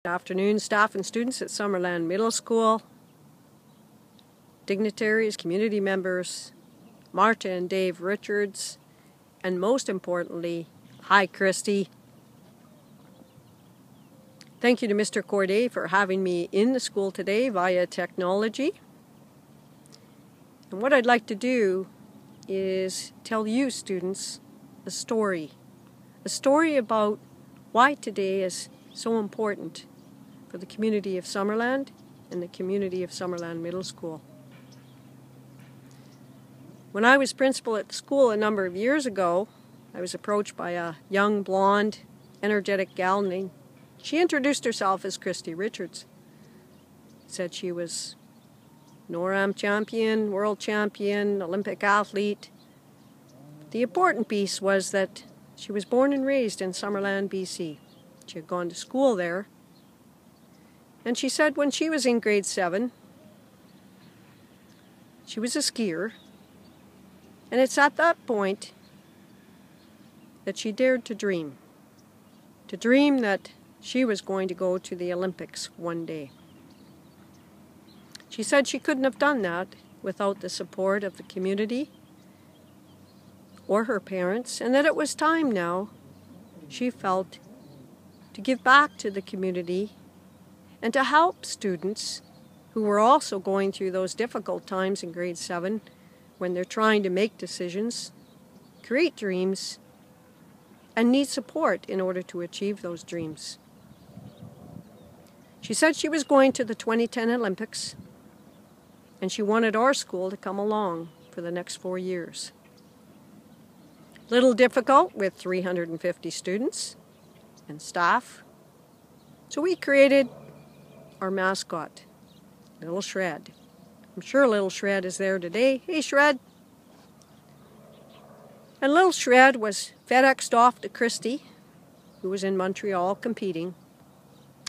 Good afternoon, staff and students at Summerland Middle School, dignitaries, community members, Marta and Dave Richards, and most importantly, hi Kristi. Thank you to Mr. Corday for having me in the school today via technology. And what I'd like to do is tell you students a story about why today is so important for the community of Summerland and the community of Summerland Middle School. When I was principal at the school a number of years ago, I was approached by a young, blonde, energetic gal named. She introduced herself as Kristi Richards. Said she was NORAM champion, world champion, Olympic athlete. The important piece was that she was born and raised in Summerland, BC. She had gone to school there. And she said when she was in grade 7, she was a skier. And it's at that point that she dared to dream that she was going to go to the Olympics one day. She said she couldn't have done that without the support of the community or her parents, and that it was time now, she felt, to give back to the community and to help students who were also going through those difficult times in grade 7 when they're trying to make decisions, create dreams, and need support in order to achieve those dreams. She said she was going to the 2010 Olympics, and she wanted our school to come along for the next 4 years. Little difficult with 350 students and staff, so we created our mascot, Little Shred. I'm sure Little Shred is there today. Hey, Shred! And Little Shred was FedExed off to Kristi, who was in Montreal competing.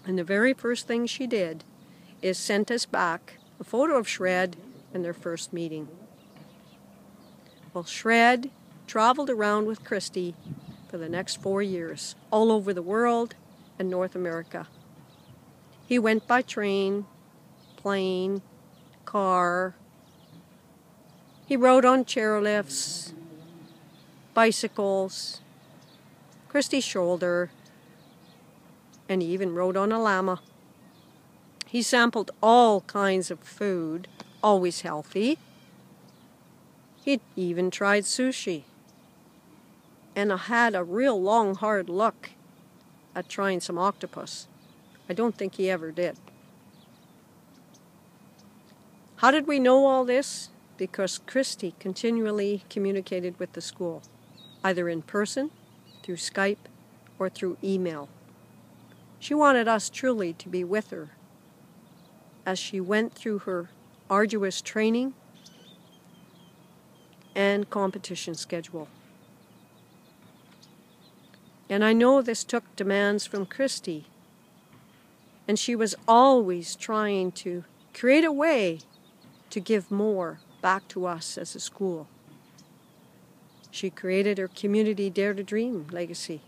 And the very first thing she did is sent us back a photo of Shred in their first meeting. Well, Shred traveled around with Kristi for the next 4 years, all over the world and North America. He went by train, plane, car. He rode on chairlifts, bicycles, Kristi's shoulder, and he even rode on a llama. He sampled all kinds of food, always healthy. He even tried sushi, and had a real long, hard look at trying some octopus. I don't think he ever did. How did we know all this? Because Kristi continually communicated with the school, either in person, through Skype, or through email. She wanted us truly to be with her as she went through her arduous training and competition schedule. And I know this took demands from Kristi, and she was always trying to create a way to give more back to us as a school. She created her Community Dare to Dream legacy.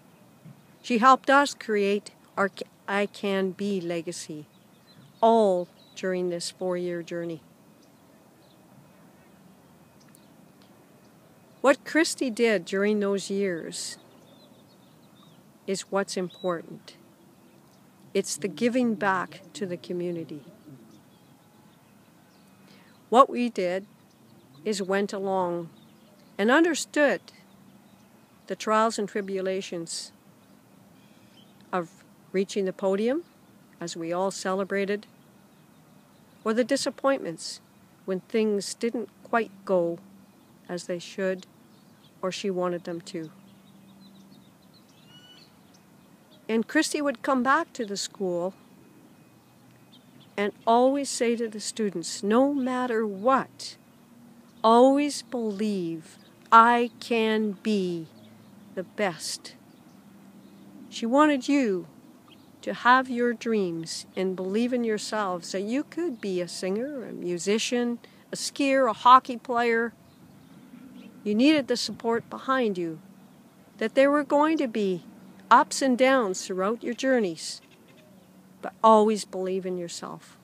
She helped us create our I Can Be legacy, all during this 4-year journey. What Kristi did during those years is what's important. It's the giving back to the community. What we did is went along and understood the trials and tribulations of reaching the podium, as we all celebrated, or the disappointments when things didn't quite go as they should or she wanted them to. And Kristi would come back to the school and always say to the students, no matter what, always believe I can be the best. She wanted you to have your dreams and believe in yourselves that you could be a singer, a musician, a skier, a hockey player. You needed the support behind you, that there were going to be ups and downs throughout your journeys, but always believe in yourself.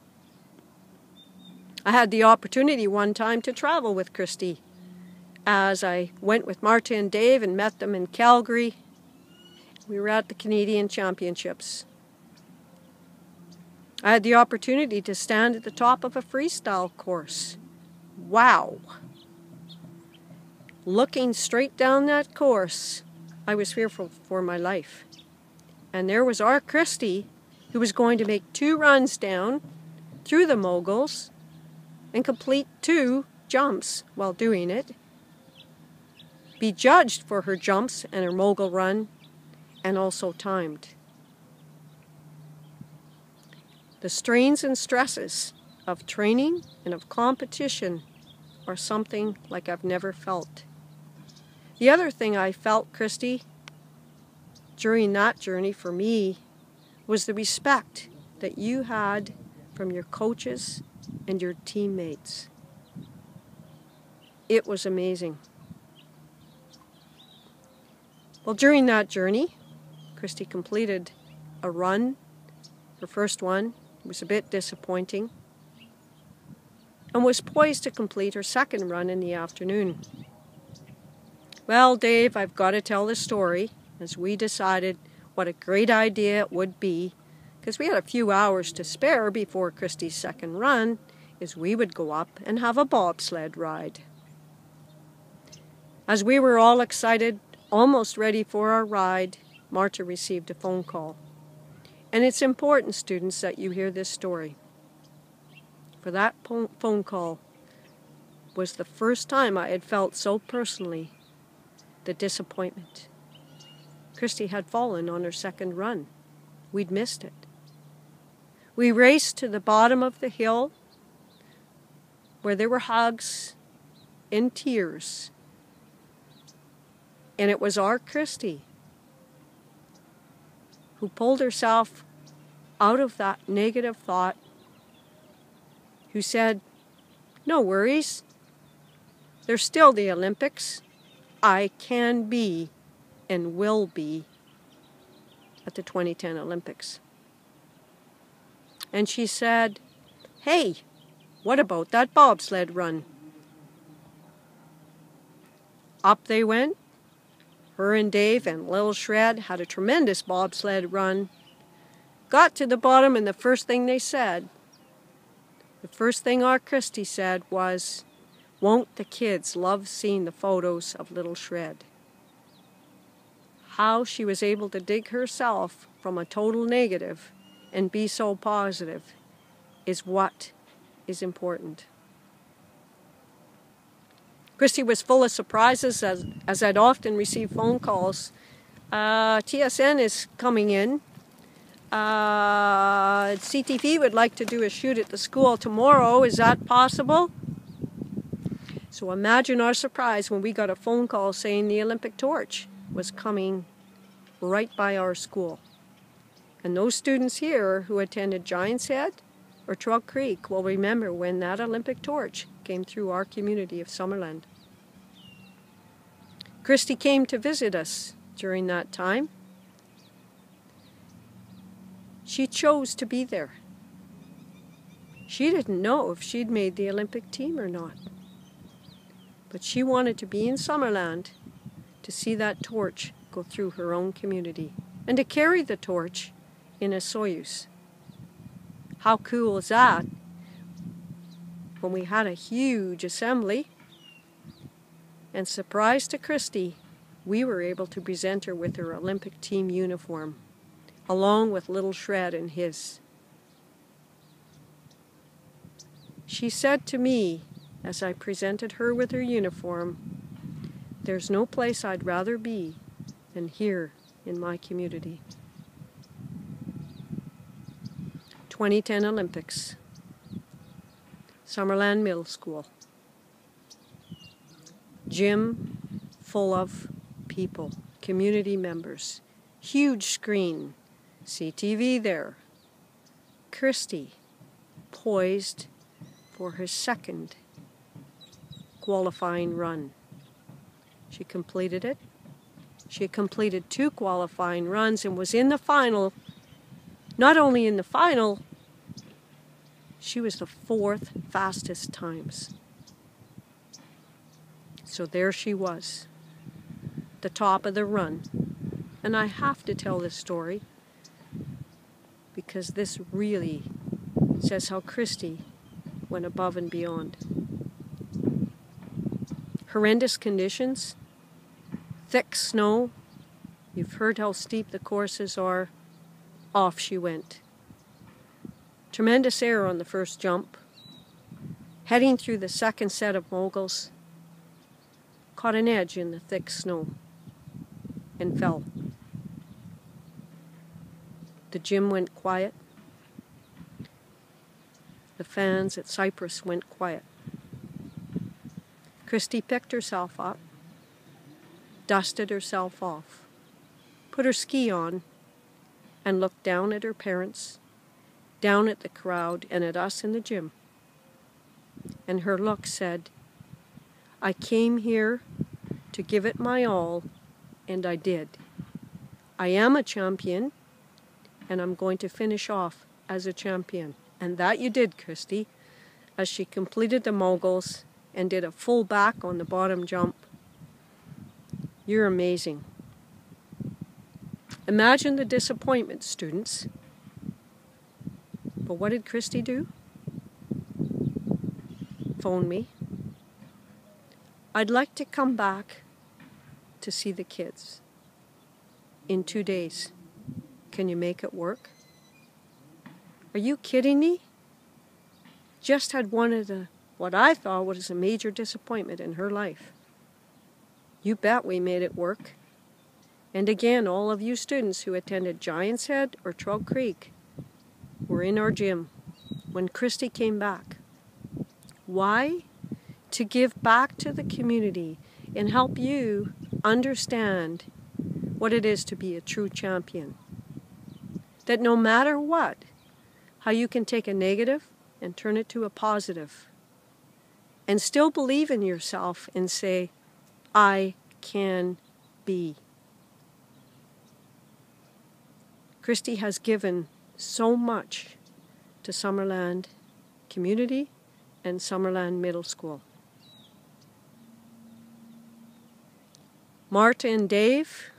I had the opportunity one time to travel with Kristi as I went with Marta and Dave and met them in Calgary. We were at the Canadian Championships. I had the opportunity to stand at the top of a freestyle course. Wow! Looking straight down that course, I was fearful for my life. And there was our Kristi, who was going to make 2 runs down through the moguls and complete 2 jumps while doing it, be judged for her jumps and her mogul run, and also timed. The strains and stresses of training and of competition are something like I've never felt. The other thing I felt, Kristi, during that journey for me, was the respect that you had from your coaches and your teammates. It was amazing. Well, during that journey, Kristi completed a run, her first one. It was a bit disappointing, and was poised to complete her second run in the afternoon. Well, Dave, I've got to tell the story, as we decided what a great idea it would be, because we had a few hours to spare before Kristi's second run, is we would go up and have a bobsled ride. As we were all excited, almost ready for our ride, Marta received a phone call. And it's important, students, that you hear this story. For that phone call was the first time I had felt so personally the disappointment. Kristi had fallen on her second run. We'd missed it. We raced to the bottom of the hill where there were hugs and tears. And it was our Kristi who pulled herself out of that negative thought, who said, "No worries, there's still the Olympics. I can be and will be at the 2010 Olympics." And she said, "Hey, what about that bobsled run?" Up they went. Her and Dave and Lil Shred had a tremendous bobsled run. Got to the bottom, and the first thing our Kristi said was, "Won't the kids love seeing the photos of Little Shred?" How she was able to dig herself from a total negative and be so positive is what is important. Kristi was full of surprises, as I'd often receive phone calls. TSN is coming in. CTV would like to do a shoot at the school tomorrow. Is that possible? So imagine our surprise when we got a phone call saying the Olympic torch was coming right by our school. And those students here who attended Giant's Head or Trug Creek will remember when that Olympic torch came through our community of Summerland. Kristi came to visit us during that time. She chose to be there. She didn't know if she'd made the Olympic team or not. But she wanted to be in Summerland to see that torch go through her own community and to carry the torch in a Soyuz. How cool is that? When we had a huge assembly, and surprise to Kristi, we were able to present her with her Olympic team uniform, along with Little Shred and his. She said to me, as I presented her with her uniform, "There's no place I'd rather be than here in my community." 2010 Olympics, Summerland Middle School. Gym full of people, community members, huge screen, CTV there. Kristi poised for her second qualifying run. She completed it. She completed 2 qualifying runs and was in the final. Not only in the final, she was the 4th fastest times. So there she was, the top of the run. And I have to tell this story because this really says how Kristi went above and beyond. Horrendous conditions, thick snow, you've heard how steep the courses are, off she went. Tremendous air on the first jump, heading through the second set of moguls, caught an edge in the thick snow and fell. The gym went quiet. The fans at Cypress went quiet. Kristi picked herself up, dusted herself off, put her ski on, and looked down at her parents, down at the crowd, and at us in the gym. And her look said, I came here to give it my all, and I did. I am a champion, and I'm going to finish off as a champion. And that you did, Kristi, as she completed the moguls and did a full back on the bottom jump. You're amazing. Imagine the disappointment, students. But what did Kristi do? Phone me. I'd like to come back to see the kids in 2 days. Can you make it work? Are you kidding me? Just had one of what I thought was a major disappointment in her life. You bet we made it work. And again, all of you students who attended Giant's Head or Trout Creek were in our gym when Kristi came back. Why? To give back to the community and help you understand what it is to be a true champion. That no matter what, how you can take a negative and turn it to a positive. And still believe in yourself and say, I can be. Kristi has given so much to Summerland Community and Summerland Middle School. Marta and Dave,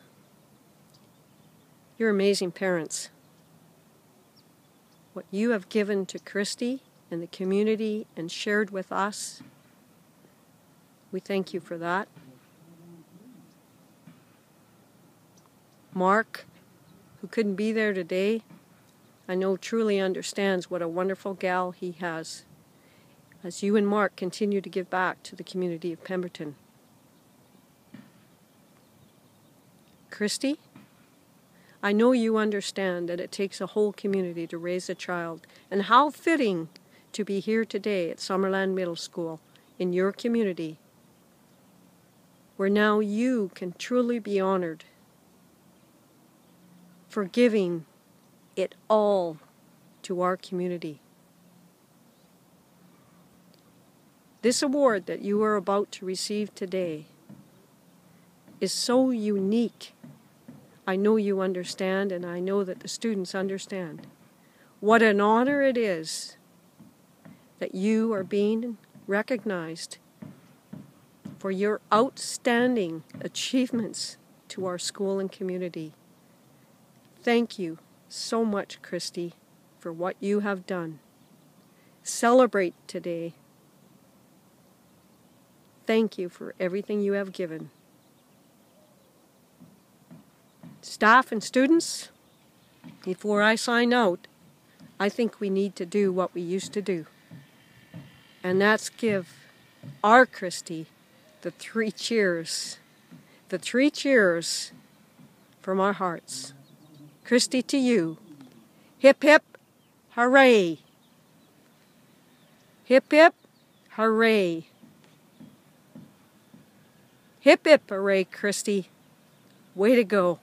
you're amazing parents. What you have given to Kristi and the community and shared with us, we thank you for that. Mark, who couldn't be there today, I know truly understands what a wonderful gal he has, as you and Mark continue to give back to the community of Pemberton. Kristi, I know you understand that it takes a whole community to raise a child, and how fitting to be here today at Summerland Middle School in your community, where now you can truly be honored for giving it all to our community. This award that you are about to receive today is so unique. I know you understand, and I know that the students understand. What an honor it is that you are being recognized for your outstanding achievements to our school and community. Thank you so much, Kristi, for what you have done. Celebrate today. Thank you for everything you have given. Staff and students, before I sign out, I think we need to do what we used to do. And that's give our Kristi the 3 cheers. The 3 cheers from our hearts. Kristi, to you. Hip, hip, hooray. Hip, hip, hooray. Hip, hip, hooray, Kristi. Way to go.